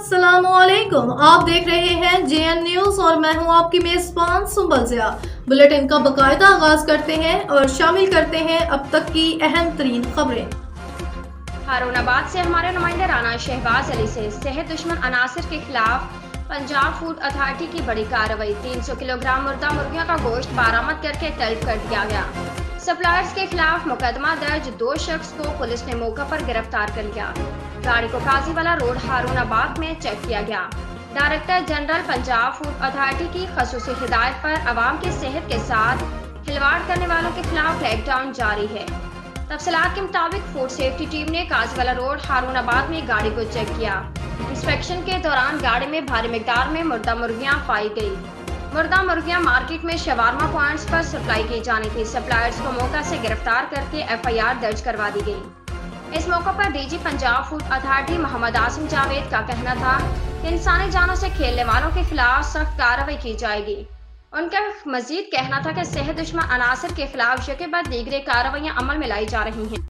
अस्सलामुअलैकुम। आप देख रहे हैं JN न्यूज और मैं हूं आपकी मेजबान सुंबल ज़िया। बुलेटिन का बाकायदा आगाज करते हैं और शामिल करते हैं अब तक की अहम तरीन खबरें। हारूनाबाद से हमारे नुमाइंदे राना शहबाज अली से सेहत दुश्मन अनासिर के खिलाफ पंजाब फूड अथॉरिटी की बड़ी कार्रवाई। 300 किलोग्राम मुर्दा मुर्गियों का गोश्त बरामद करके तलब कर दिया गया। सप्लायर्स के खिलाफ मुकदमा दर्ज, 2 शख्स को पुलिस ने मौके पर गिरफ्तार कर लिया। गाड़ी को काजीवाला रोड हारूनाबाद में चेक किया गया। Director general Punjab food authority की खसूसी हिदायत पर अवाम की सेहत के साथ खिलवाड़ करने वालों के खिलाफ क्रैकडाउन जारी है। तफसीलात के मुताबिक फूड सेफ्टी टीम ने काजीवाला रोड हारूनाबाद में गाड़ी को चेक किया। इंस्पेक्शन के दौरान गाड़ी में भारी मिकदार में मुर्दा मुर्गियां पाई गई। मुर्दा मुर्गियां मार्केट में शवारमा पॉइंट्स पर सप्लाई की जानी थी। सप्लायर्स को मौका से गिरफ्तार करके FIR दर्ज करवा दी गई। इस मौके पर DG Punjab food authority Mohammad Asim Javed का कहना था कि इंसानी जानों से खेलने वालों के खिलाफ सख्त कार्रवाई की जाएगी। उनका मजीद कहना था कि सेहत दुश्मन अनासिर के खिलाफ शके बाद दीगरे कार्रवाइयां अमल में लाई जा रही हैं।